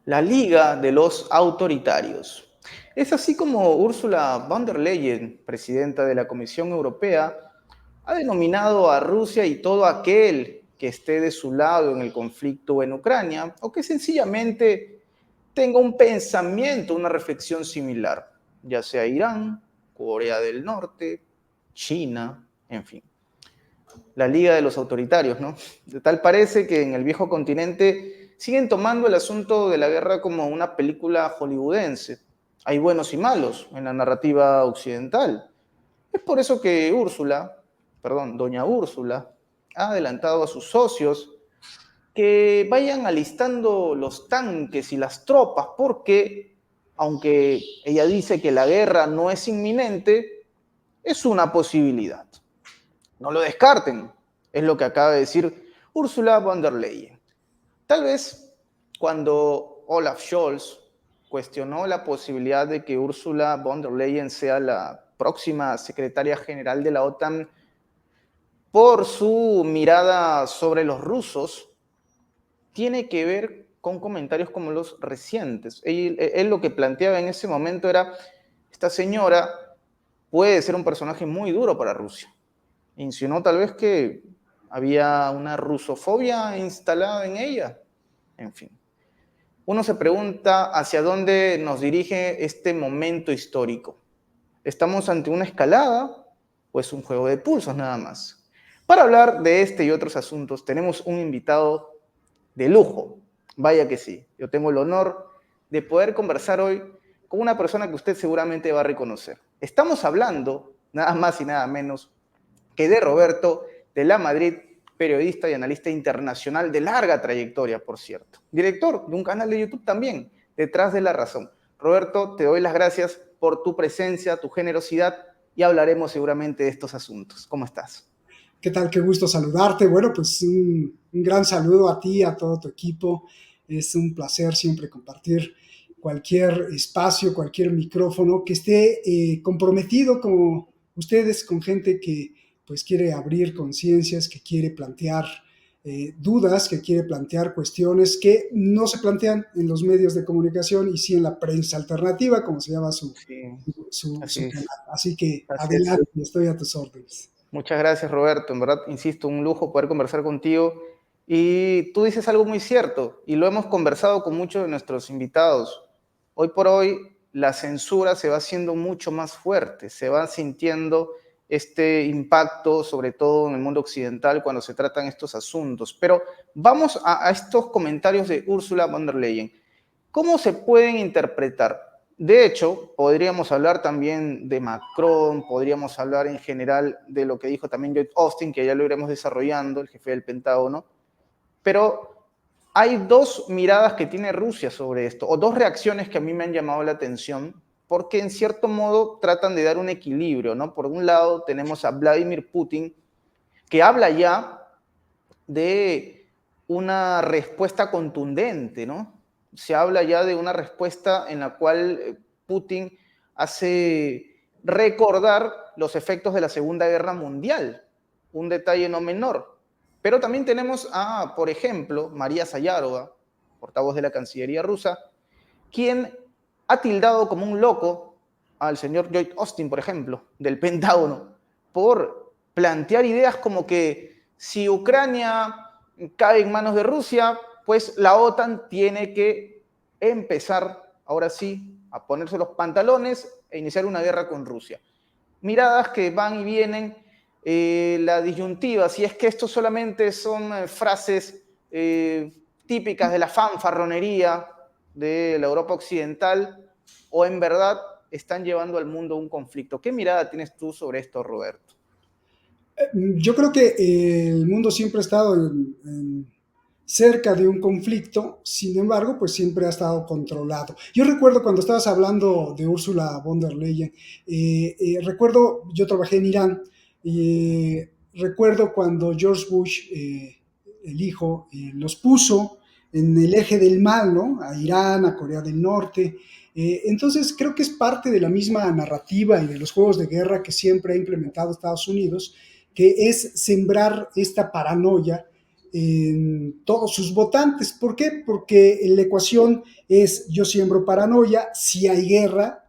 La Liga de los Autoritarios. Es así como Ursula von der Leyen, presidenta de la Comisión Europea, ha denominado a Rusia y todo aquel que esté de su lado en el conflicto en Ucrania o que sencillamente tenga un pensamiento, una reflexión similar, ya sea Irán, Corea del Norte, China, en fin. La Liga de los Autoritarios, ¿no? De tal parece que en el viejo continente siguen tomando el asunto de la guerra como una película hollywoodense. Hay buenos y malos en la narrativa occidental. Es por eso que doña Úrsula, ha adelantado a sus socios que vayan alistando los tanques y las tropas, porque aunque ella dice que la guerra no es inminente, es una posibilidad. No lo descarten, es lo que acaba de decir Ursula von der Leyen. Tal vez cuando Olaf Scholz cuestionó la posibilidad de que Ursula von der Leyen sea la próxima secretaria general de la OTAN por su mirada sobre los rusos, tiene que ver con comentarios como los recientes. Él lo que planteaba en ese momento era, esta señora puede ser un personaje muy duro para Rusia. Insinuó tal vez que había una rusofobia instalada en ella. En fin, uno se pregunta hacia dónde nos dirige este momento histórico. ¿Estamos ante una escalada o es un juego de pulsos nada más? Para hablar de este y otros asuntos tenemos un invitado de lujo. Vaya que sí. Yo tengo el honor de poder conversar hoy con una persona que usted seguramente va a reconocer. Estamos hablando, nada más y nada menos, que de Roberto de la Madrid, periodista y analista internacional de larga trayectoria, por cierto. Director de un canal de YouTube también, Detrás de la Razón. Roberto, te doy las gracias por tu presencia, tu generosidad y hablaremos seguramente de estos asuntos. ¿Cómo estás? ¿Qué tal? Qué gusto saludarte. Bueno, pues un gran saludo a ti, a todo tu equipo. Es un placer siempre compartir cualquier espacio, cualquier micrófono que esté comprometido como ustedes, con gente que pues quiere abrir conciencias, que quiere plantear dudas, que quiere plantear cuestiones que no se plantean en los medios de comunicación y sí en la prensa alternativa, como se llama Sí, su así canal. es. Así que Así es. adelante, estoy a tus órdenes. Muchas gracias, Roberto. En verdad, insisto, un lujo poder conversar contigo. Y tú dices algo muy cierto, y lo hemos conversado con muchos de nuestros invitados. Hoy por hoy, la censura se va haciendo mucho más fuerte, se va sintiendo este impacto, sobre todo en el mundo occidental, cuando se tratan estos asuntos. Pero vamos a estos comentarios de Ursula von der Leyen. ¿Cómo se pueden interpretar? De hecho, podríamos hablar también de Macron, podríamos hablar en general de lo que dijo también Lloyd Austin, que ya lo iremos desarrollando, el jefe del Pentágono, pero hay dos miradas que tiene Rusia sobre esto, o dos reacciones que a mí me han llamado la atención, porque en cierto modo tratan de dar un equilibrio, ¿no? Por un lado tenemos a Vladimir Putin, que habla ya de una respuesta contundente, ¿no? Se habla ya de una respuesta en la cual Putin hace recordar los efectos de la Segunda Guerra Mundial, un detalle no menor. Pero también tenemos a, por ejemplo, María Sayarova, portavoz de la Cancillería rusa, quien ha tildado como un loco al señor Lloyd Austin, por ejemplo, del Pentágono, por plantear ideas como que si Ucrania cae en manos de Rusia, pues la OTAN tiene que empezar, ahora sí, a ponerse los pantalones e iniciar una guerra con Rusia. Miradas que van y vienen, la disyuntiva, si es que esto solamente son frases típicas de la fanfarronería de la Europa occidental, o en verdad están llevando al mundo a un conflicto. ¿Qué mirada tienes tú sobre esto, Roberto? Yo creo que el mundo siempre ha estado cerca de un conflicto, sin embargo, pues siempre ha estado controlado. Yo recuerdo cuando estabas hablando de Ursula von der Leyen, recuerdo, yo trabajé en Irán, y recuerdo cuando George Bush, el hijo, los puso en el eje del mal, ¿no? A Irán, a Corea del Norte. Entonces, creo que es parte de la misma narrativa y de los juegos de guerra que siempre ha implementado Estados Unidos, que es sembrar esta paranoia en todos sus votantes. ¿Por qué? Porque la ecuación es yo siembro paranoia, si hay guerra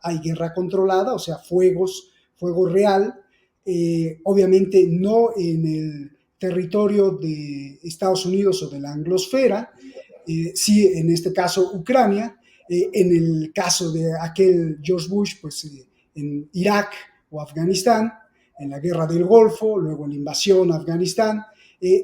controlada, o sea, fuego real, obviamente no en el territorio de Estados Unidos o de la anglosfera, sí en este caso Ucrania, en el caso de aquel George Bush, pues en Irak o Afganistán, en la guerra del Golfo, luego en la invasión a Afganistán,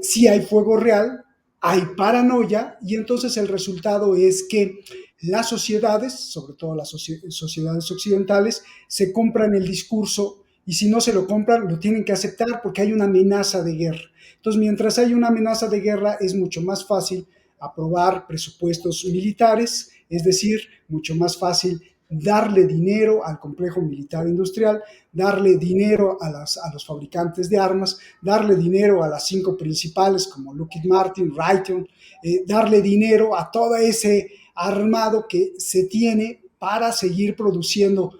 sí hay fuego real, hay paranoia y entonces el resultado es que las sociedades, sobre todo las sociedades occidentales, se compran el discurso y si no se lo compran lo tienen que aceptar porque hay una amenaza de guerra. Entonces, mientras hay una amenaza de guerra, es mucho más fácil aprobar presupuestos militares, es decir, mucho más fácil darle dinero al complejo militar industrial, darle dinero a los fabricantes de armas, darle dinero a las 5 principales como Lockheed Martin, Raytheon, darle dinero a todo ese armado que se tiene para seguir produciendo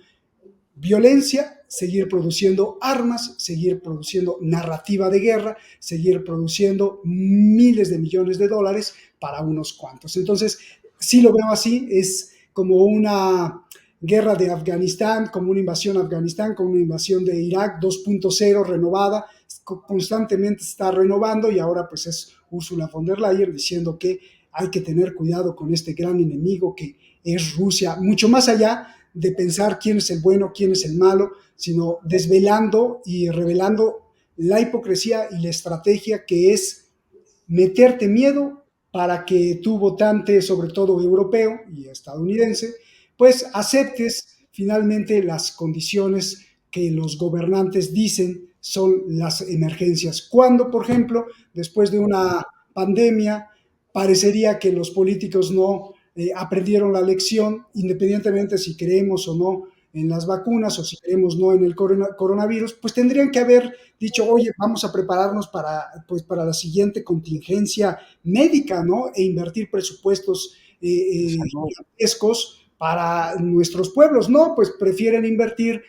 violencia, seguir produciendo armas, seguir produciendo narrativa de guerra, seguir produciendo miles de millones de dólares para unos cuantos. Entonces, sí lo veo así, es como una guerra de Afganistán, como una invasión a Afganistán, como una invasión de Irak 2.0 renovada, constantemente se está renovando y ahora pues es Ursula von der Leyen diciendo que hay que tener cuidado con este gran enemigo que es Rusia, mucho más allá de pensar quién es el bueno, quién es el malo, sino desvelando y revelando la hipocresía y la estrategia que es meterte miedo para que tu votante, sobre todo europeo y estadounidense, pues aceptes finalmente las condiciones que los gobernantes dicen son las emergencias. Cuando, por ejemplo, después de una pandemia, parecería que los políticos no aprendieron la lección, independientemente si creemos o no en las vacunas o si creemos no en el coronavirus, pues tendrían que haber dicho, oye, vamos a prepararnos para, pues, para la siguiente contingencia médica, ¿no? E invertir presupuestos gigantescos para nuestros pueblos. No, pues prefieren invertir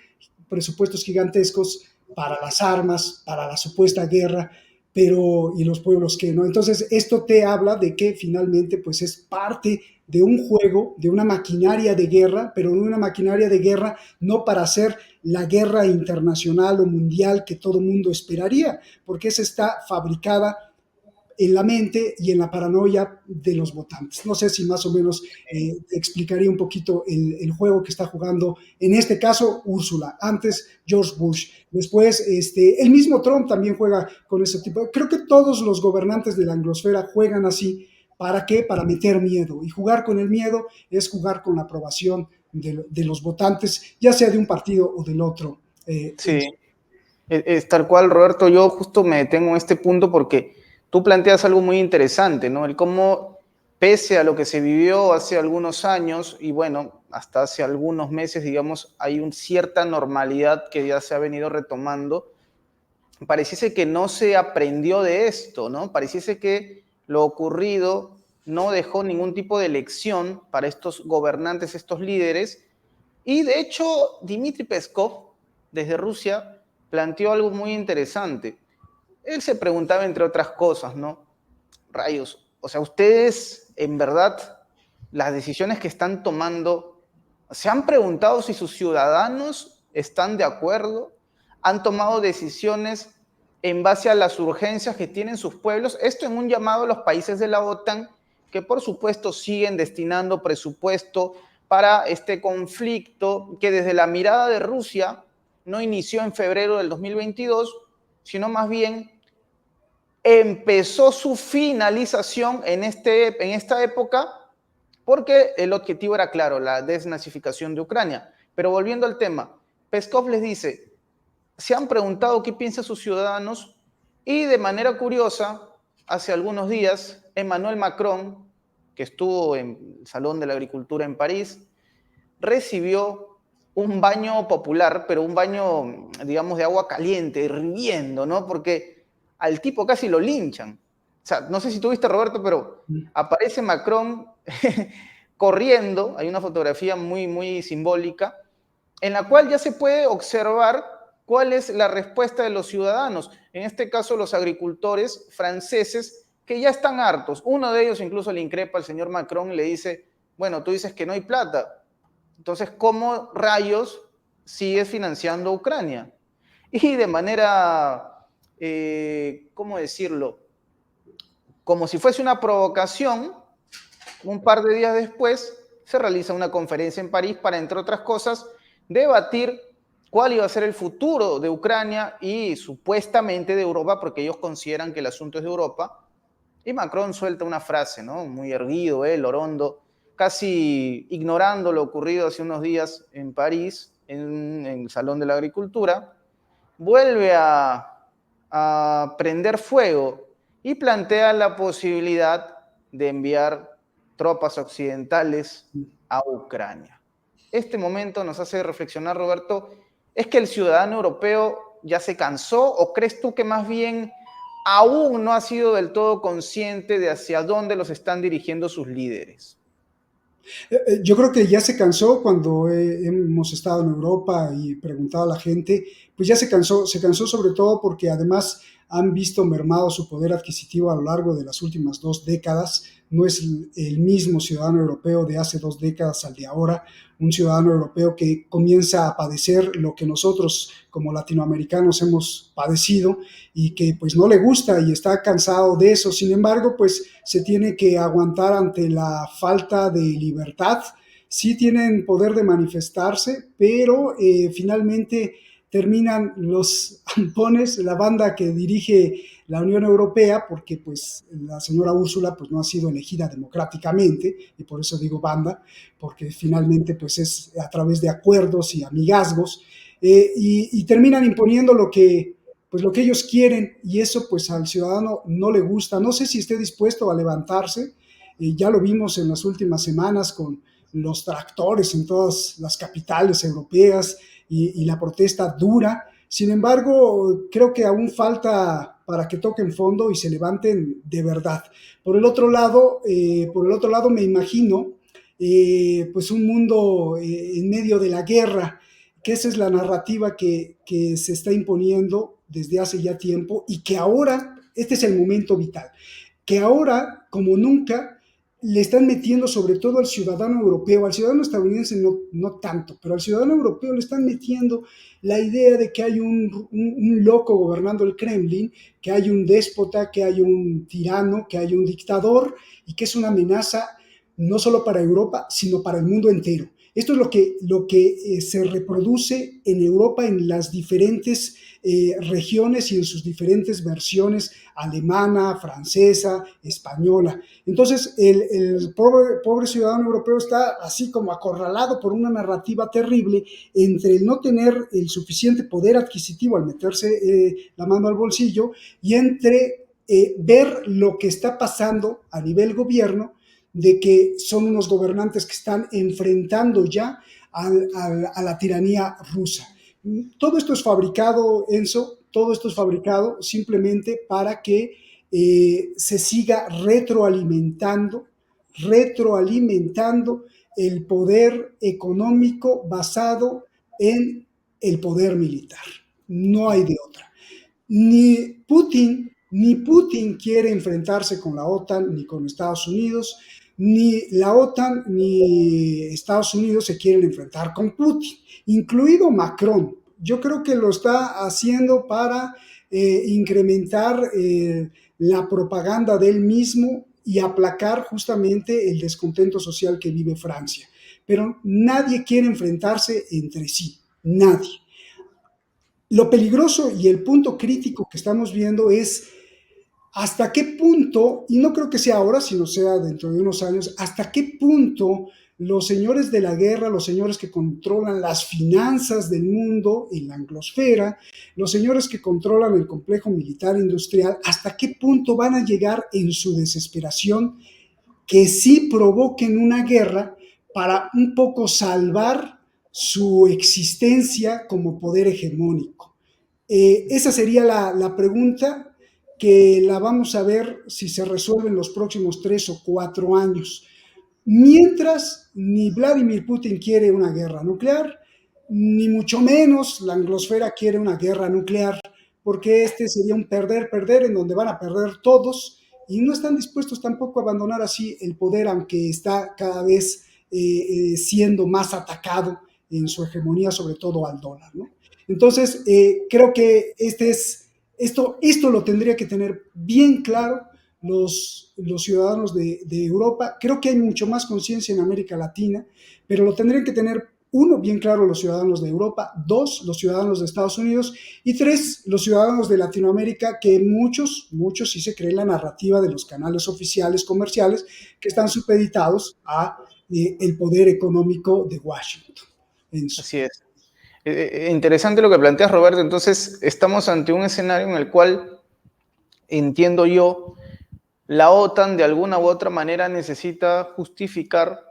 presupuestos gigantescos para las armas, para la supuesta guerra, pero y los pueblos que no. Entonces, esto te habla de que finalmente pues es parte de un juego, de una maquinaria de guerra, pero de una maquinaria de guerra no para hacer la guerra internacional o mundial que todo mundo esperaría, porque esa está fabricada en la mente y en la paranoia de los votantes. No sé si más o menos explicaría un poquito el juego que está jugando, en este caso Úrsula, antes George Bush, después el mismo Trump también juega con ese tipo. Creo que todos los gobernantes de la anglosfera juegan así. ¿Para qué? Para meter miedo. Y jugar con el miedo es jugar con la aprobación de los votantes, ya sea de un partido o del otro. Sí, es tal cual, Roberto. Yo justo me detengo en este punto porque tú planteas algo muy interesante, ¿no? El cómo, pese a lo que se vivió hace algunos años y bueno, hasta hace algunos meses, digamos, hay una cierta normalidad que ya se ha venido retomando. Pareciese que no se aprendió de esto, ¿no? Pareciese que lo ocurrido no dejó ningún tipo de lección para estos gobernantes, estos líderes. Y de hecho, Dmitry Peskov, desde Rusia, planteó algo muy interesante. Él se preguntaba, entre otras cosas, ¿no? Rayos, o sea, ustedes, en verdad, las decisiones que están tomando, ¿se han preguntado si sus ciudadanos están de acuerdo? ¿Han tomado decisiones en base a las urgencias que tienen sus pueblos? Esto en un llamado a los países de la OTAN, que por supuesto siguen destinando presupuesto para este conflicto que desde la mirada de Rusia no inició en febrero del 2022, sino más bien empezó su finalización en esta época porque el objetivo era claro, la desnazificación de Ucrania. Pero volviendo al tema, Peskov les dice, se han preguntado qué piensan sus ciudadanos y de manera curiosa, hace algunos días, Emmanuel Macron, que estuvo en el Salón de la Agricultura en París, recibió un baño popular, pero un baño, digamos, de agua caliente, hirviendo, ¿no? Porque al tipo casi lo linchan. O sea, no sé si tuviste, Roberto, pero aparece Macron corriendo, hay una fotografía muy, muy simbólica, en la cual ya se puede observar cuál es la respuesta de los ciudadanos. En este caso, los agricultores franceses que ya están hartos. Uno de ellos incluso le increpa al señor Macron y le dice, bueno, tú dices que no hay plata, entonces, ¿cómo rayos sigues financiando a Ucrania? Y de manera, ¿cómo decirlo? Como si fuese una provocación, un par de días después se realiza una conferencia en París para, entre otras cosas, debatir cuál iba a ser el futuro de Ucrania y supuestamente de Europa, porque ellos consideran que el asunto es de Europa. Y Macron suelta una frase, ¿no? Muy erguido, Orondo, casi ignorando lo ocurrido hace unos días en París, en el Salón de la Agricultura, vuelve a prender fuego y plantea la posibilidad de enviar tropas occidentales a Ucrania. Este momento nos hace reflexionar, Roberto, ¿es que el ciudadano europeo ya se cansó o crees tú que más bien aún no ha sido del todo consciente de hacia dónde los están dirigiendo sus líderes? Yo creo que ya se cansó cuando hemos estado en Europa y preguntado a la gente, pues ya se cansó sobre todo porque además han visto mermado su poder adquisitivo a lo largo de las últimas 2 décadas. No es el mismo ciudadano europeo de hace 2 décadas al de ahora, un ciudadano europeo que comienza a padecer lo que nosotros como latinoamericanos hemos padecido y que pues no le gusta y está cansado de eso. Sin embargo, pues se tiene que aguantar ante la falta de libertad. Sí tienen poder de manifestarse, pero finalmente terminan los ampones, la banda que dirige la Unión Europea, porque pues la señora Úrsula pues no ha sido elegida democráticamente, y por eso digo banda, porque finalmente pues es a través de acuerdos y amigazgos, y terminan imponiendo pues lo que ellos quieren, y eso pues al ciudadano no le gusta. No sé si esté dispuesto a levantarse, ya lo vimos en las últimas semanas con los tractores en todas las capitales europeas y la protesta dura. Sin embargo, creo que aún falta para que toquen fondo y se levanten de verdad. Por el otro lado me imagino pues un mundo en medio de la guerra, que esa es la narrativa que se está imponiendo desde hace ya tiempo y que ahora, este es el momento vital, que ahora, como nunca, le están metiendo sobre todo al ciudadano europeo, al ciudadano estadounidense no tanto, pero al ciudadano europeo le están metiendo la idea de que hay un loco gobernando el Kremlin, que hay un déspota, que hay un tirano, que hay un dictador y que es una amenaza no solo para Europa, sino para el mundo entero. Esto es lo que se reproduce en Europa en las diferentes regiones y en sus diferentes versiones, alemana, francesa, española. Entonces, el pobre ciudadano europeo está así como acorralado por una narrativa terrible entre el no tener el suficiente poder adquisitivo al meterse la mano al bolsillo y entre ver lo que está pasando a nivel gobierno, de que son unos gobernantes que están enfrentando ya a la tiranía rusa. Todo esto es fabricado, Enzo, todo esto es fabricado simplemente para que se siga retroalimentando el poder económico basado en el poder militar. No hay de otra. Ni Putin quiere enfrentarse con la OTAN ni con Estados Unidos, ni la OTAN ni Estados Unidos se quieren enfrentar con Putin, incluido Macron. Yo creo que lo está haciendo para incrementar la propaganda de él mismo y aplacar justamente el descontento social que vive Francia. Pero nadie quiere enfrentarse entre sí, nadie. Lo peligroso y el punto crítico que estamos viendo es hasta qué punto, y no creo que sea ahora, sino sea dentro de unos años, hasta qué punto los señores de la guerra, los señores que controlan las finanzas del mundo en la anglosfera, los señores que controlan el complejo militar industrial, hasta qué punto van a llegar en su desesperación que sí provoquen una guerra para un poco salvar su existencia como poder hegemónico. Esa sería la pregunta que la vamos a ver si se resuelve en los próximos 3 o 4 años. Mientras, ni Vladimir Putin quiere una guerra nuclear, ni mucho menos la anglosfera quiere una guerra nuclear, porque este sería un perder-perder en donde van a perder todos y no están dispuestos tampoco a abandonar así el poder, aunque está cada vez siendo más atacado en su hegemonía, sobre todo al dólar, ¿no? Entonces, creo que esto lo tendría que tener bien claro los ciudadanos de Europa. Creo que hay mucho más conciencia en América Latina, pero lo tendrían que tener, uno, bien claro los ciudadanos de Europa, dos, los ciudadanos de Estados Unidos, y tres, los ciudadanos de Latinoamérica, que muchos sí se creen la narrativa de los canales oficiales comerciales que están supeditados a el poder económico de Washington. Así es. Interesante lo que planteas, Roberto. Entonces, estamos ante un escenario en el cual, entiendo yo, la OTAN de alguna u otra manera necesita justificar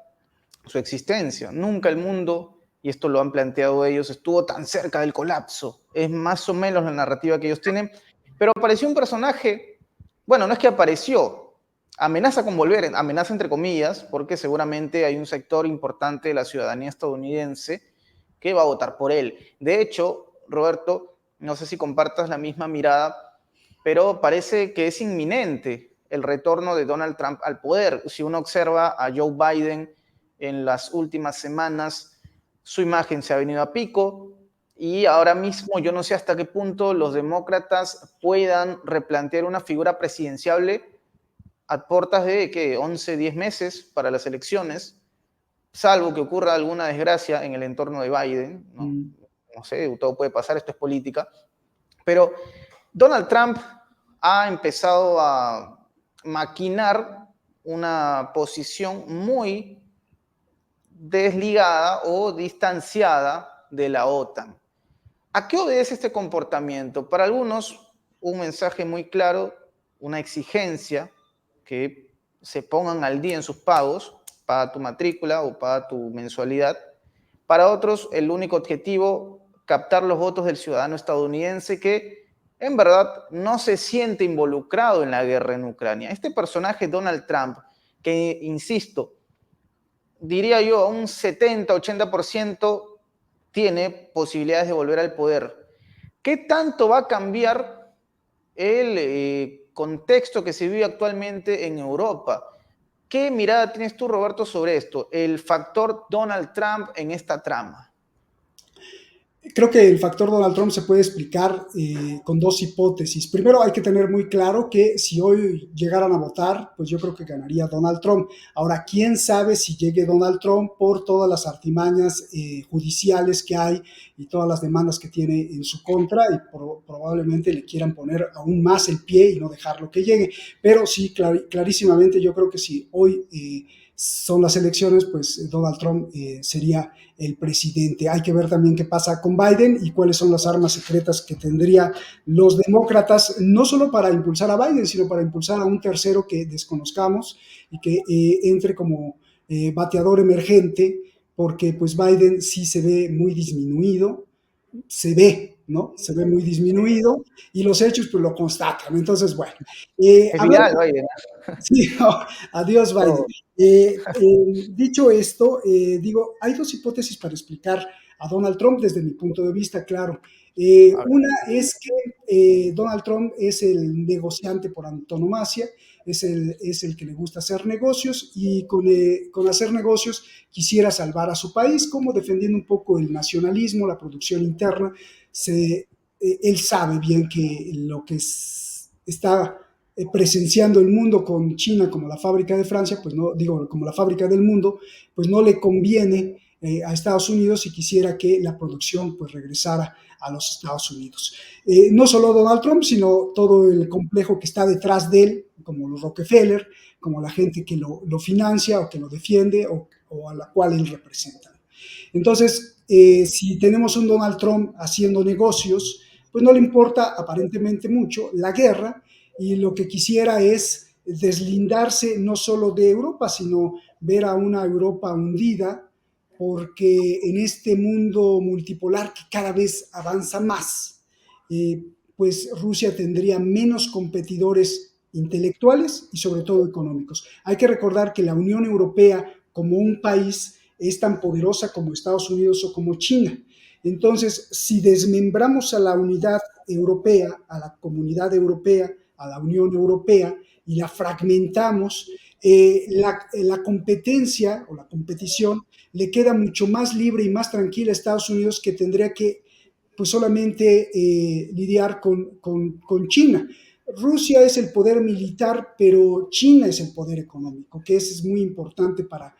su existencia. Nunca el mundo, y esto lo han planteado ellos, estuvo tan cerca del colapso. Es más o menos la narrativa que ellos tienen, pero apareció un personaje, bueno, no es que apareció, amenaza con volver, amenaza entre comillas, porque seguramente hay un sector importante de la ciudadanía estadounidense que va a votar por él. De hecho, Roberto, no sé si compartas la misma mirada, pero parece que es inminente el retorno de Donald Trump al poder. Si uno observa a Joe Biden en las últimas semanas, su imagen se ha venido a pico y ahora mismo yo no sé hasta qué punto los demócratas puedan replantear una figura presidenciable a puertas de ¿qué? 11, 10 meses para las elecciones, salvo que ocurra alguna desgracia en el entorno de Biden, ¿no? No sé, todo puede pasar, esto es política, pero Donald Trump ha empezado a maquinar una posición muy desligada o distanciada de la OTAN. ¿A qué obedece este comportamiento? Para algunos, un mensaje muy claro, una exigencia que se pongan al día en sus pagos, paga tu matrícula o paga tu mensualidad. Para otros, el único objetivo, captar los votos del ciudadano estadounidense que en verdad no se siente involucrado en la guerra en Ucrania. Este personaje, Donald Trump, que, insisto, diría yo, un 70-80% tiene posibilidades de volver al poder. ¿Qué tanto va a cambiar el contexto que se vive actualmente en Europa? ¿Qué mirada tienes tú, Roberto, sobre esto? El factor Donald Trump en esta trama. Creo que el factor Donald Trump se puede explicar con dos hipótesis. Primero, hay que tener muy claro que si hoy llegaran a votar, pues yo creo que ganaría Donald Trump. Ahora, quién sabe si llegue Donald Trump por todas las artimañas judiciales que hay y todas las demandas que tiene en su contra, y probablemente le quieran poner aún más el pie y no dejarlo que llegue. Pero sí, clarísimamente yo creo que si hoy son las elecciones, pues Donald Trump sería el presidente. Hay que ver también qué pasa con Biden y cuáles son las armas secretas que tendría los demócratas, no solo para impulsar a Biden, sino para impulsar a un tercero que desconozcamos y que entre como bateador emergente, porque pues Biden sí se ve muy disminuido, se ve, ¿no? Se ve muy disminuido y los hechos pues lo constatan. Entonces, bueno, Es hablando... viral, Biden. Sí, no, adiós Biden. Oh, Dicho esto, digo, hay dos hipótesis para explicar a Donald Trump desde mi punto de vista, claro. Una es que Donald Trump es el negociante por antonomasia, es el que le gusta hacer negocios y con hacer negocios quisiera salvar a su país, como defendiendo un poco el nacionalismo, la producción interna. Él sabe bien que lo que está presenciando el mundo con China como la fábrica de Francia, pues no digo como la fábrica del mundo, pues no le conviene a Estados Unidos si quisiera que la producción pues regresara a los Estados Unidos. No solo Donald Trump, sino todo el complejo que está detrás de él, como los Rockefeller, como la gente que lo financia o que lo defiende o a la cual él representa. Entonces, si tenemos un Donald Trump haciendo negocios, pues no le importa aparentemente mucho la guerra, y lo que quisiera es deslindarse no solo de Europa, sino ver a una Europa hundida, porque en este mundo multipolar que cada vez avanza más, pues Rusia tendría menos competidores intelectuales y sobre todo económicos. Hay que recordar que la Unión Europea como un país es tan poderosa como Estados Unidos o como China. Entonces, si desmembramos a la unidad europea, a la comunidad europea, a la Unión Europea, y la fragmentamos, la competencia o la competición le queda mucho más libre y más tranquila a Estados Unidos, que tendría que pues solamente lidiar con China. Rusia es el poder militar, pero China es el poder económico, que es muy importante para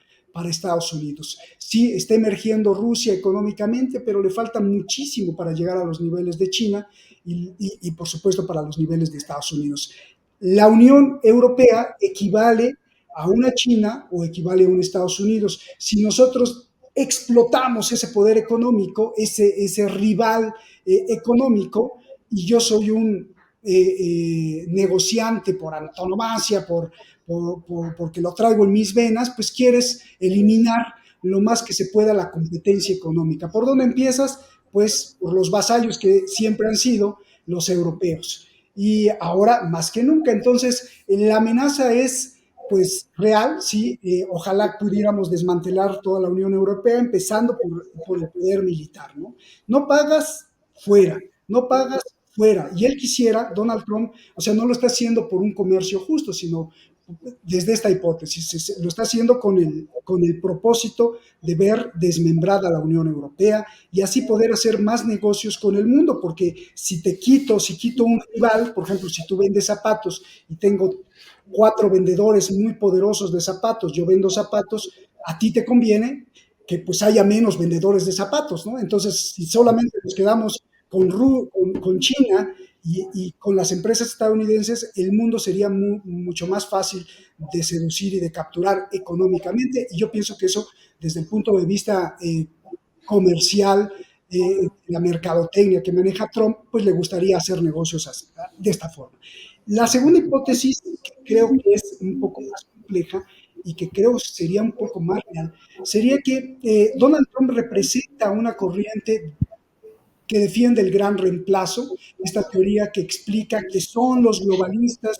Estados Unidos. Sí, está emergiendo Rusia económicamente, pero le falta muchísimo para llegar a los niveles de China y por supuesto para los niveles de Estados Unidos. La Unión Europea equivale a una China o equivale a un Estados Unidos. Si nosotros explotamos ese poder económico, ese rival económico, y yo soy un negociante por antonomasia, porque lo traigo en mis venas, pues quieres eliminar lo más que se pueda la competencia económica. ¿Por dónde empiezas? Pues por los vasallos que siempre han sido los europeos. Y ahora más que nunca. Entonces, la amenaza es pues real, sí, ojalá pudiéramos desmantelar toda la Unión Europea, empezando por el poder militar, ¿no? No pagas, fuera, no pagas, fuera. Y él quisiera, Donald Trump, o sea, no lo está haciendo por un comercio justo, sino desde esta hipótesis, lo está haciendo con el propósito de ver desmembrada la Unión Europea y así poder hacer más negocios con el mundo, porque si quito un rival, por ejemplo, si tú vendes zapatos y tengo 4 vendedores muy poderosos de zapatos, yo vendo zapatos, a ti te conviene que pues haya menos vendedores de zapatos, ¿no? Entonces, si solamente nos quedamos con China y con las empresas estadounidenses, el mundo sería mucho más fácil de seducir y de capturar económicamente, y yo pienso que eso, desde el punto de vista comercial, la mercadotecnia que maneja Trump, pues le gustaría hacer negocios así, de esta forma. La segunda hipótesis, que creo que es un poco más compleja y que creo sería un poco más real, sería que Donald Trump representa una corriente que defiende el gran reemplazo, esta teoría que explica que son los globalistas,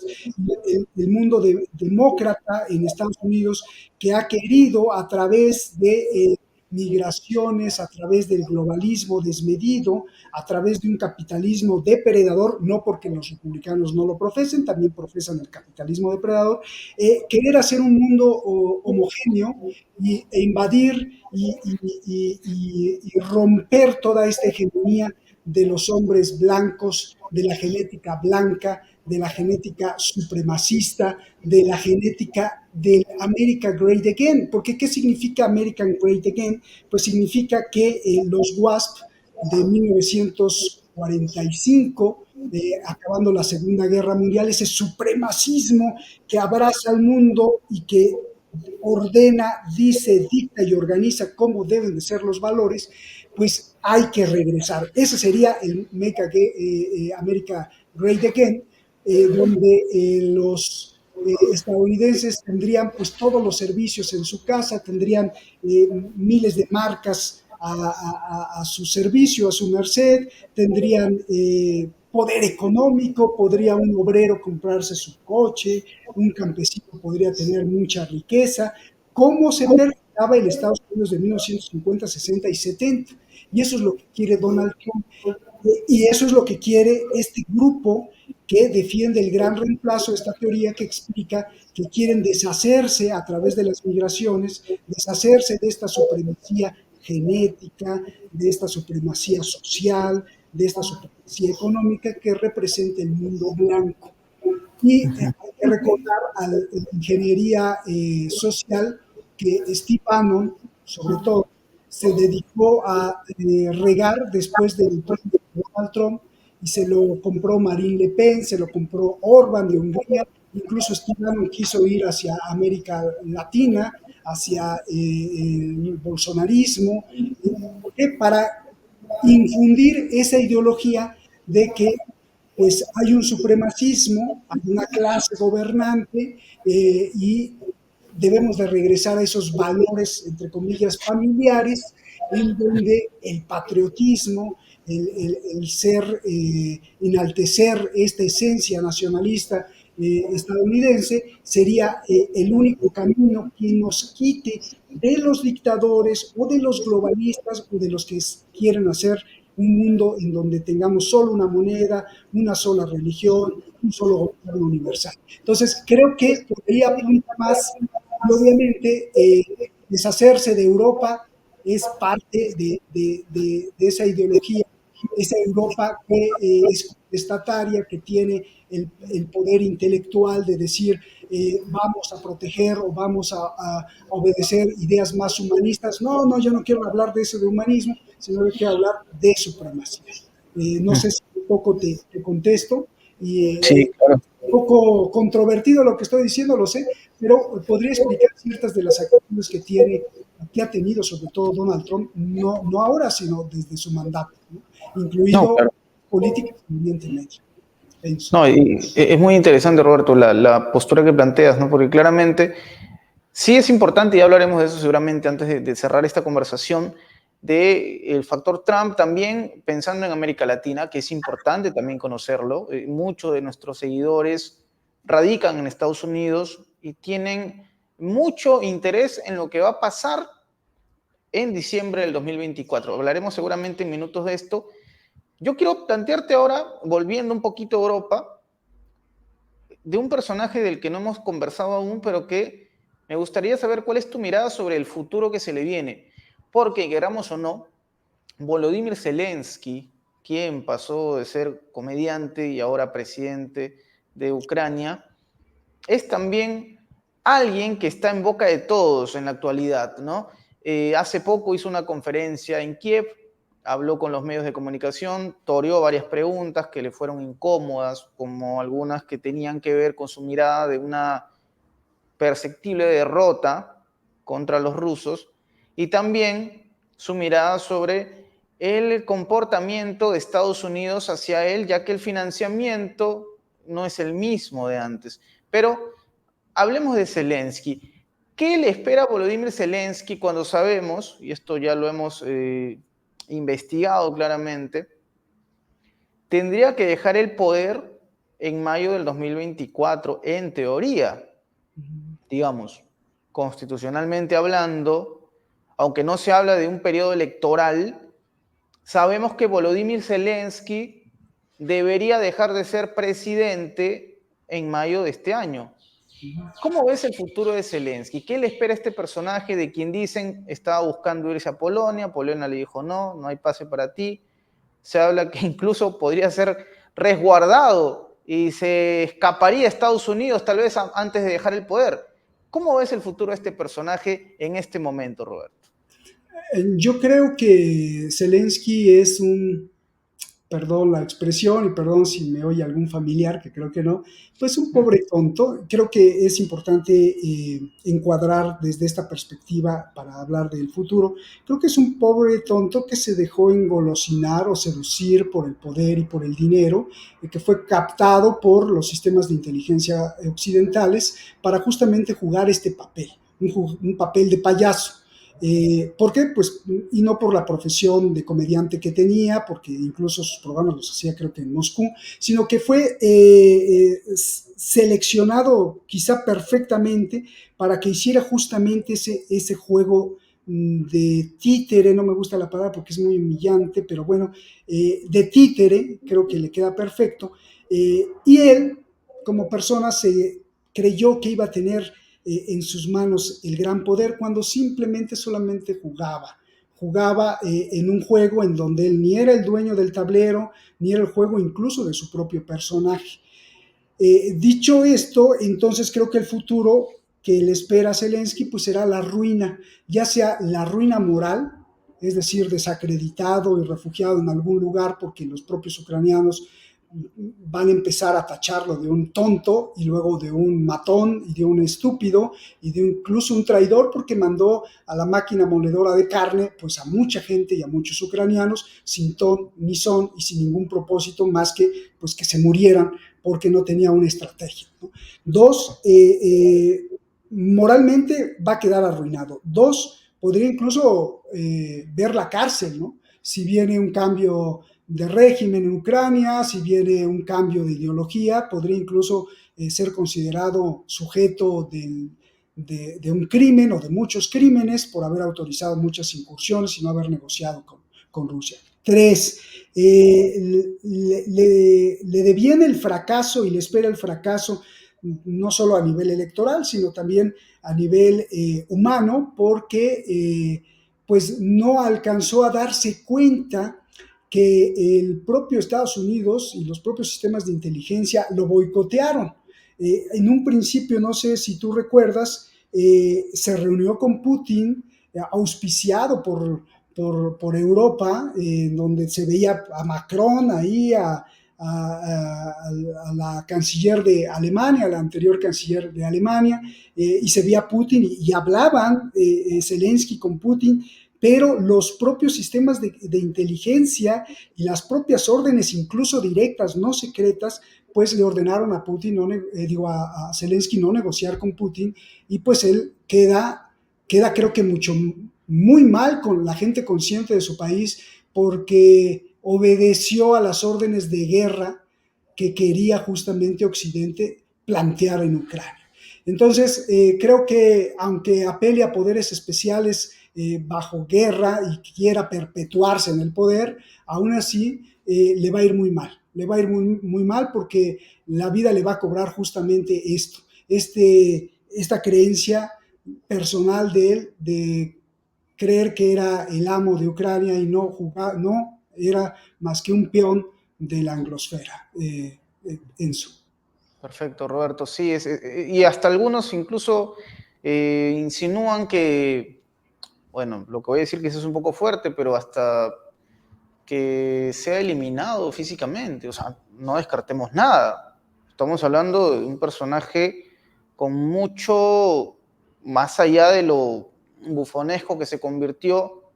el mundo demócrata en Estados Unidos, que ha querido a través de migraciones, a través del globalismo desmedido, a través de un capitalismo depredador, no porque los republicanos no lo profesen, también profesan el capitalismo depredador, querer hacer un mundo homogéneo e invadir y romper toda esta hegemonía de los hombres blancos, de la genética blanca, de la genética supremacista, de la genética del America Great Again. Porque ¿qué significa American Great Again? Pues significa que los WASP de 1945, acabando la Segunda Guerra Mundial, ese supremacismo que abraza al mundo y que ordena, dice, dicta y organiza cómo deben de ser los valores, pues hay que regresar. Ese sería el America Great Again, donde los estadounidenses tendrían pues todos los servicios en su casa, tendrían miles de marcas a su servicio, a su merced, tendrían poder económico, podría un obrero comprarse su coche, un campesino podría tener mucha riqueza, como se perfilaba el Estados Unidos de 1950, 60 y 70. Y eso es lo que quiere Donald Trump. Y eso es lo que quiere este grupo que defiende el gran reemplazo, esta teoría que explica que quieren deshacerse a través de las migraciones, deshacerse de esta supremacía genética, de esta supremacía social, de esta supremacía económica que representa el mundo blanco. Y hay que recordar a la ingeniería social que Steve Bannon, sobre todo, se dedicó a regar después del Donald Trump y se lo compró Marine Le Pen, se lo compró Orban de Hungría, incluso Steve Bannon quiso ir hacia América Latina, hacia el bolsonarismo, para infundir esa ideología de que pues hay un supremacismo, hay una clase gobernante y debemos de regresar a esos valores, entre comillas, familiares, en donde el patriotismo, el ser, enaltecer esta esencia nacionalista estadounidense, sería el único camino que nos quite de los dictadores o de los globalistas o de los que quieren hacer un mundo en donde tengamos solo una moneda, una sola religión, un solo gobierno universal. Entonces, creo que por ahí apunta más y obviamente deshacerse de Europa es parte de esa ideología, esa Europa que es contestataria, que tiene el poder intelectual de decir vamos a proteger o vamos a obedecer ideas más humanistas. No, no, yo no quiero hablar de eso de humanismo, sino que quiero hablar de supremacía. No sé si un poco te contesto y Sí, claro. un poco controvertido lo que estoy diciendo, lo sé, pero podría explicar ciertas de las actitudes que ha tenido sobre todo Donald Trump, no, no ahora, sino desde su mandato, ¿no? No, Incluido claro. política en Oriente Medio. Pienso. No, y es muy interesante, Roberto, la postura que planteas, ¿no? Porque claramente sí es importante, y hablaremos de eso seguramente antes de cerrar esta conversación, del factor Trump también pensando en América Latina, que es importante también conocerlo. Muchos de nuestros seguidores radican en Estados Unidos y tienen mucho interés en lo que va a pasar en diciembre del 2024. Hablaremos seguramente en minutos de esto. Yo quiero plantearte ahora, volviendo un poquito a Europa, de un personaje del que no hemos conversado aún, pero que me gustaría saber cuál es tu mirada sobre el futuro que se le viene. Porque, queramos o no, Volodymyr Zelensky, quien pasó de ser comediante y ahora presidente de Ucrania, es también alguien que está en boca de todos en la actualidad, ¿no? Hace poco hizo una conferencia en Kiev, habló con los medios de comunicación, toreó varias preguntas que le fueron incómodas, como algunas que tenían que ver con su mirada de una perceptible derrota contra los rusos y también su mirada sobre el comportamiento de Estados Unidos hacia él, ya que el financiamiento no es el mismo de antes. Pero hablemos de Zelensky. ¿Qué le espera a Volodymyr Zelensky cuando sabemos, y esto ya lo hemos investigado claramente, tendría que dejar el poder en mayo del 2024, en teoría, digamos, constitucionalmente hablando, aunque no se habla de un periodo electoral, sabemos que Volodymyr Zelensky debería dejar de ser presidente en mayo de este año. ¿Cómo ves el futuro de Zelensky? ¿Qué le espera a este personaje de quien dicen estaba buscando irse a Polonia? Polonia le dijo no, no hay pase para ti. Se habla que incluso podría ser resguardado y se escaparía a Estados Unidos tal vez antes de dejar el poder. ¿Cómo ves el futuro de este personaje en este momento, Roberto? Yo creo que Zelensky es perdón la expresión y perdón si me oye algún familiar, que creo que no, pues un pobre tonto. Creo que es importante encuadrar desde esta perspectiva para hablar del futuro. Creo que es un pobre tonto que se dejó engolosinar o seducir por el poder y por el dinero, que fue captado por los sistemas de inteligencia occidentales para justamente jugar este papel, un papel de payaso. ¿Por qué? Pues, y no por la profesión de comediante que tenía, porque incluso sus programas los hacía creo que en Moscú, sino que fue seleccionado quizá perfectamente para que hiciera justamente ese juego de títere, no me gusta la palabra porque es muy humillante, pero bueno, de títere, creo que le queda perfecto, y él como persona se creyó que iba a tener en sus manos el gran poder cuando simplemente solamente jugaba en un juego en donde él ni era el dueño del tablero, ni era el juego incluso de su propio personaje. Dicho esto, entonces creo que el futuro que le espera a Zelensky pues será la ruina, ya sea la ruina moral, es decir, desacreditado y refugiado en algún lugar porque los propios ucranianos van a empezar a tacharlo de un tonto y luego de un matón y de un estúpido y de incluso un traidor porque mandó a la máquina moledora de carne pues a mucha gente y a muchos ucranianos sin ton ni son y sin ningún propósito más que pues que se murieran porque no tenía una estrategia, ¿no? Dos, moralmente va a quedar arruinado. Dos, podría incluso ver la cárcel, ¿no? Si viene un cambio de régimen en Ucrania, si viene un cambio de ideología, podría incluso ser considerado sujeto de un crimen o de muchos crímenes por haber autorizado muchas incursiones y no haber negociado con Rusia. Tres, le deviene el fracaso y le espera el fracaso no solo a nivel electoral, sino también a nivel humano, porque pues no alcanzó a darse cuenta que el propio Estados Unidos y los propios sistemas de inteligencia lo boicotearon. En un principio, no sé si tú recuerdas, se reunió con Putin, auspiciado por Europa, donde se veía a Macron ahí, a la canciller de Alemania, la anterior canciller de Alemania, y se veía Putin y hablaban Zelensky con Putin, pero los propios sistemas de inteligencia y las propias órdenes, incluso directas, no secretas, pues le ordenaron a Putin, no, a Zelensky no negociar con Putin, y pues él queda creo que muy mal con la gente consciente de su país, porque obedeció a las órdenes de guerra que quería justamente Occidente plantear en Ucrania. Entonces, creo que aunque apele a poderes especiales bajo guerra y quiera perpetuarse en el poder, aún así le va a ir muy mal. Le va a ir muy mal porque la vida le va a cobrar justamente esto, esta creencia personal de él de creer que era el amo de Ucrania y no era más que un peón de la anglosfera, Enzo. Perfecto, Roberto. Sí, y hasta algunos incluso insinúan que, bueno, lo que voy a decir que eso es un poco fuerte, pero hasta que sea eliminado físicamente. O sea, no descartemos nada. Estamos hablando de un personaje con mucho, más allá de lo bufonesco que se convirtió,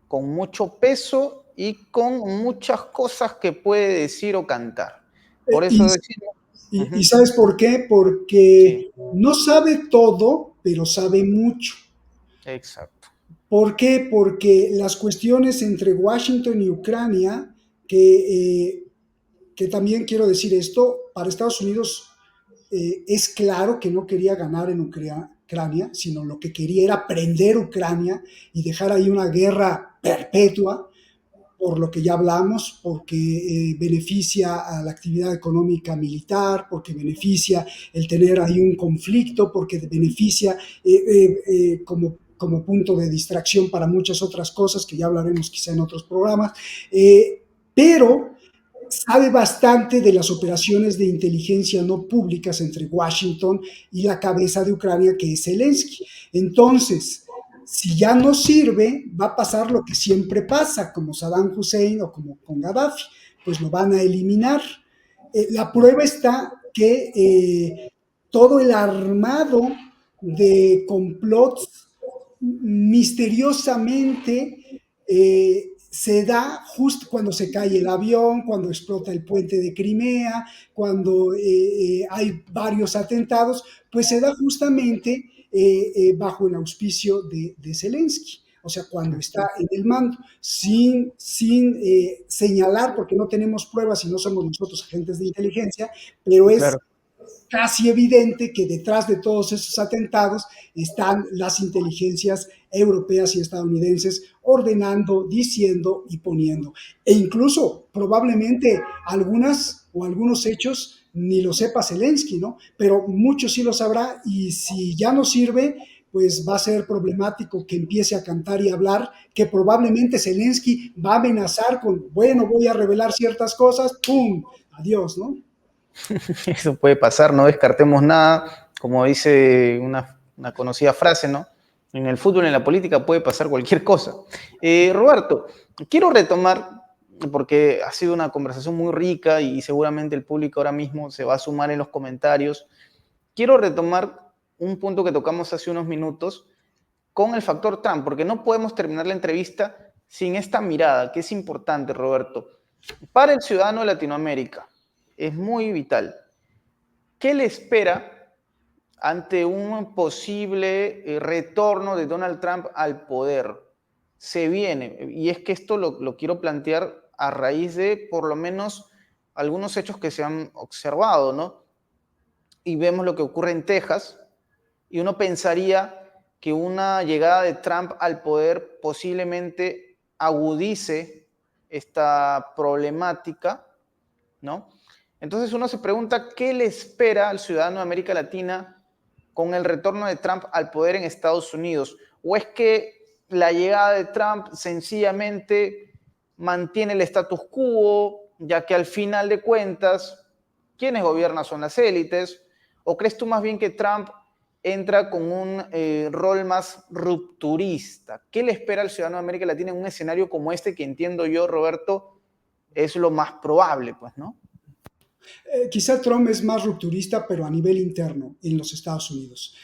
con mucho peso y con muchas cosas que puede decir o cantar. Por Y, eso decimos... y Ujú, ¿sabes por qué? sí, Porque no sabe todo, pero sabe mucho. exacto. ¿Por qué? Porque las cuestiones entre Washington y Ucrania, que también quiero decir esto, para Estados Unidos es claro que no quería ganar en Ucrania, sino lo que quería era prender Ucrania y dejar ahí una guerra perpetua, por lo que ya hablamos, porque beneficia a la actividad económica militar, porque beneficia el tener ahí un conflicto, porque beneficia como punto de distracción para muchas otras cosas que ya hablaremos quizá en otros programas, pero sabe bastante de las operaciones de inteligencia no públicas entre Washington y la cabeza de Ucrania, que es Zelensky. Entonces, si ya no sirve, va a pasar lo que siempre pasa, como Saddam Hussein o como con Gaddafi, pues lo van a eliminar. La prueba está que todo el armado de complots misteriosamente se da justo cuando se cae el avión, cuando explota el puente de Crimea, cuando hay varios atentados, pues se da justamente bajo el auspicio de Zelensky. O sea, cuando está en el mando, sin señalar, porque no tenemos pruebas y no somos nosotros agentes de inteligencia, pero es Claro. casi evidente que detrás de todos esos atentados están las inteligencias europeas y estadounidenses ordenando, diciendo y poniendo. E incluso probablemente algunas o algunos hechos ni lo sepa Zelensky, ¿no? Pero muchos sí lo sabrá y si ya no sirve, pues va a ser problemático que empiece a cantar y hablar, que probablemente Zelensky va a amenazar con, bueno, voy a revelar ciertas cosas, ¡pum! Adiós, ¿no? Eso puede pasar, no descartemos nada. Como dice una conocida frase, ¿no? En el fútbol, en la política puede pasar cualquier cosa. Roberto, quiero retomar, porque ha sido una conversación muy rica y seguramente el público ahora mismo se va a sumar en los comentarios. Quiero retomar un punto que tocamos hace unos minutos con el factor Trump, porque no podemos terminar la entrevista sin esta mirada, que es importante, Roberto. Para el ciudadano de Latinoamérica es muy vital. ¿Qué le espera ante un posible retorno de Donald Trump al poder? Se viene, y es que esto lo quiero plantear a raíz de por lo menos algunos hechos que se han observado, ¿no? Y vemos lo que ocurre en Texas, y uno pensaría que una llegada de Trump al poder posiblemente agudice esta problemática, ¿no? Entonces uno se pregunta, ¿qué le espera al ciudadano de América Latina con el retorno de Trump al poder en Estados Unidos? ¿O es que la llegada de Trump sencillamente mantiene el status quo, ya que al final de cuentas, quienes gobiernan son las élites? ¿O crees tú más bien que Trump entra con un rol más rupturista? ¿Qué le espera al ciudadano de América Latina en un escenario como este, que entiendo yo, Roberto, es lo más probable, pues, ¿no? Quizá Trump es más rupturista, pero a nivel interno en los Estados Unidos.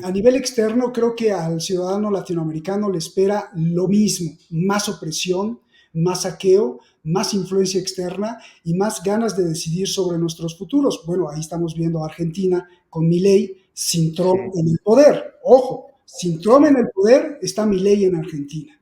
A nivel externo, creo que al ciudadano latinoamericano le espera lo mismo: más opresión, más saqueo, más influencia externa y más ganas de decidir sobre nuestros futuros. Bueno, ahí estamos viendo a Argentina con Milei, sin Trump Sí, en el poder. Ojo, sin Trump sí. en el poder está Milei en Argentina.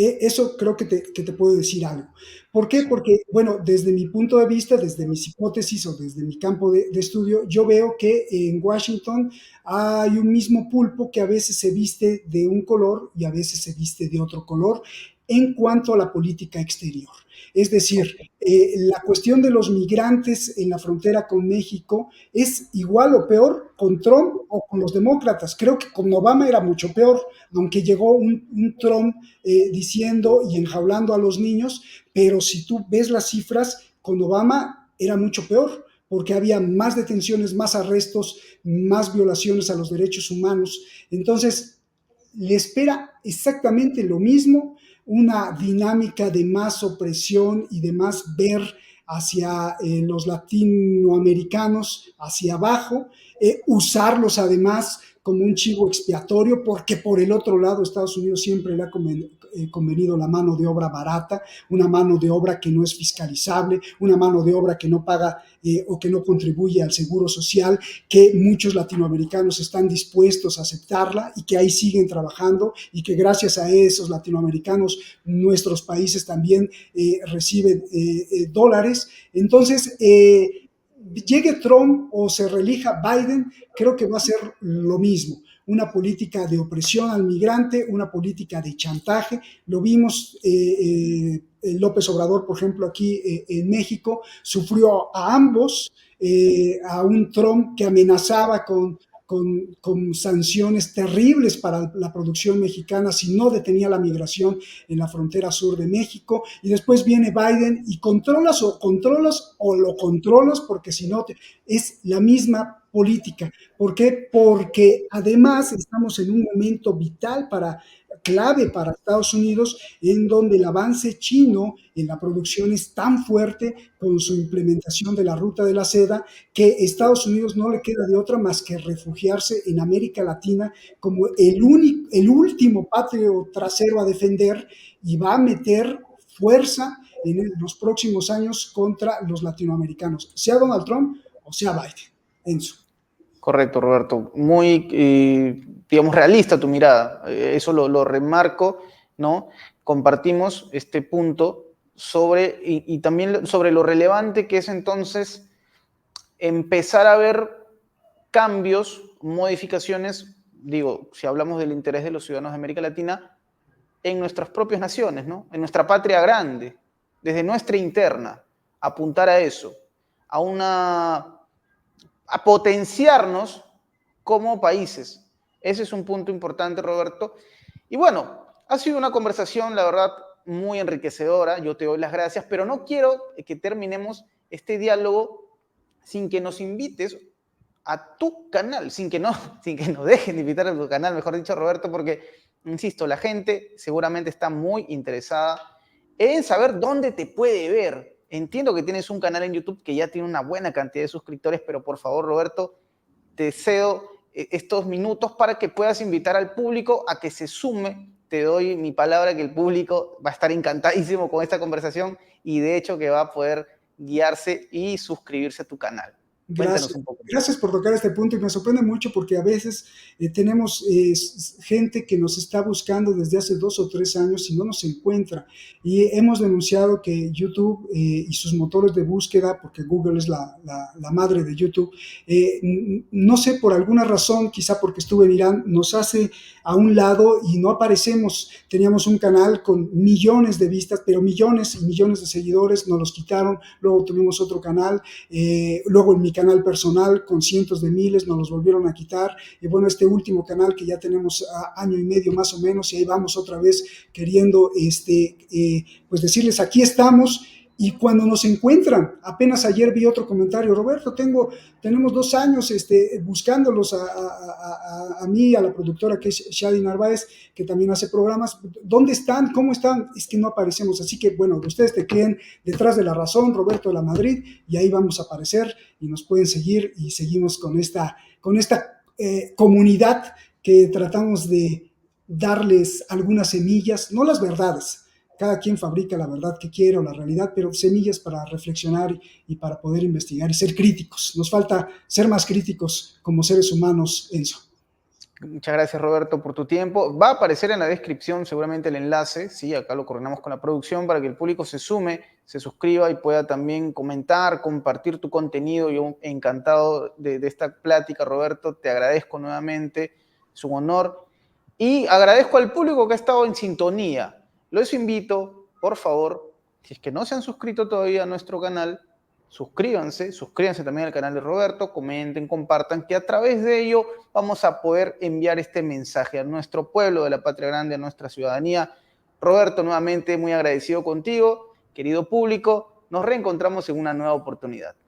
Eso creo que te puedo decir algo. ¿Por qué? Sí. Porque, bueno, desde mi punto de vista, desde mis hipótesis o desde mi campo de estudio, yo veo que en Washington hay un mismo pulpo que a veces se viste de un color y a veces se viste de otro color en cuanto a la política exterior. Es decir, la cuestión de los migrantes en la frontera con México es igual o peor con Trump o con los demócratas. Creo que con Obama era mucho peor, aunque llegó un Trump diciendo y enjaulando a los niños, pero si tú ves las cifras, con Obama era mucho peor, porque había más detenciones, más arrestos, más violaciones a los derechos humanos. Entonces, le espera exactamente lo mismo, una dinámica de más opresión y de más ver hacia los latinoamericanos, hacia abajo, usarlos además como un chivo expiatorio, porque por el otro lado Estados Unidos siempre le ha convenido la mano de obra barata, una mano de obra que no es fiscalizable, una mano de obra que no paga o que no contribuye al seguro social, que muchos latinoamericanos están dispuestos a aceptarla y que ahí siguen trabajando, y que gracias a esos latinoamericanos nuestros países también reciben dólares. Entonces, llegue Trump o se reelija Biden, creo que va a ser lo mismo: una política de opresión al migrante, una política de chantaje. Lo vimos, López Obrador, por ejemplo, aquí en México, sufrió a ambos, a un Trump que amenazaba con sanciones terribles para la producción mexicana si no detenía la migración en la frontera sur de México, y después viene Biden y controlas o lo controlas, porque si no es la misma política. ¿Por qué? Porque además estamos en un momento vital, clave para Estados Unidos, en donde el avance chino en la producción es tan fuerte con su implementación de la ruta de la seda, que Estados Unidos no le queda de otra más que refugiarse en América Latina como el último patio trasero a defender, y va a meter fuerza en los próximos años contra los latinoamericanos, sea Donald Trump o sea Biden. Enzo. Correcto, Roberto. Muy, digamos, realista tu mirada. Eso lo remarco, ¿no? Compartimos este punto sobre, y también sobre lo relevante que es entonces empezar a ver cambios, modificaciones, digo, si hablamos del interés de los ciudadanos de América Latina, en nuestras propias naciones, ¿no? En nuestra patria grande, desde nuestra interna, apuntar a eso, a una a potenciarnos como países. Ese es un punto importante, Roberto. Y bueno, ha sido una conversación, la verdad, muy enriquecedora. Yo te doy las gracias, pero no quiero que terminemos este diálogo sin que nos invites a tu canal, sin que nos dejen de invitar a tu canal, mejor dicho, Roberto, porque, insisto, la gente seguramente está muy interesada en saber dónde te puede ver. Entiendo que tienes un canal en YouTube que ya tiene una buena cantidad de suscriptores, pero por favor, Roberto, te cedo estos minutos para que puedas invitar al público a que se sume. Te doy mi palabra que el público va a estar encantadísimo con esta conversación y de hecho que va a poder guiarse y suscribirse a tu canal. Cuéntanos Gracias. un poco más. Gracias por tocar este punto y me sorprende mucho porque a veces tenemos gente que nos está buscando desde hace 2 o 3 años y no nos encuentra. Y hemos denunciado que YouTube y sus motores de búsqueda, porque Google es la madre de YouTube, no sé, por alguna razón, quizá porque estuve en Irán, nos hace a un lado y no aparecemos. Teníamos un canal con millones de vistas, pero millones y millones de seguidores, nos los quitaron. Luego tuvimos otro canal, luego en mi canal personal con cientos de miles nos los volvieron a quitar, y bueno, este último canal que ya tenemos año y medio más o menos, y ahí vamos otra vez queriendo pues decirles aquí estamos. Y cuando nos encuentran, apenas ayer vi otro comentario: Roberto, tenemos 2 años buscándolos a mí, a la productora que es Shadi Narváez, que también hace programas. ¿Dónde están? ¿Cómo están? Es que no aparecemos. Así que bueno, ustedes te creen detrás de la razón, Roberto de la Madrid, y ahí vamos a aparecer y nos pueden seguir, y seguimos con esta comunidad que tratamos de darles algunas semillas, no las verdades. Cada quien fabrica la verdad que quiere o la realidad, pero semillas para reflexionar y para poder investigar y ser críticos. Nos falta ser más críticos como seres humanos, Enzo. Muchas gracias, Roberto, por tu tiempo. Va a aparecer en la descripción seguramente el enlace, ¿sí? Acá lo coordinamos con la producción para que el público se sume, se suscriba y pueda también comentar, compartir tu contenido. Yo encantado de esta plática, Roberto. Te agradezco nuevamente, es un honor. Y agradezco al público que ha estado en sintonía. Los invito, por favor, si es que no se han suscrito todavía a nuestro canal, suscríbanse también al canal de Roberto, comenten, compartan, que a través de ello vamos a poder enviar este mensaje a nuestro pueblo de la Patria Grande, a nuestra ciudadanía. Roberto, nuevamente muy agradecido contigo, querido público. Nos reencontramos en una nueva oportunidad.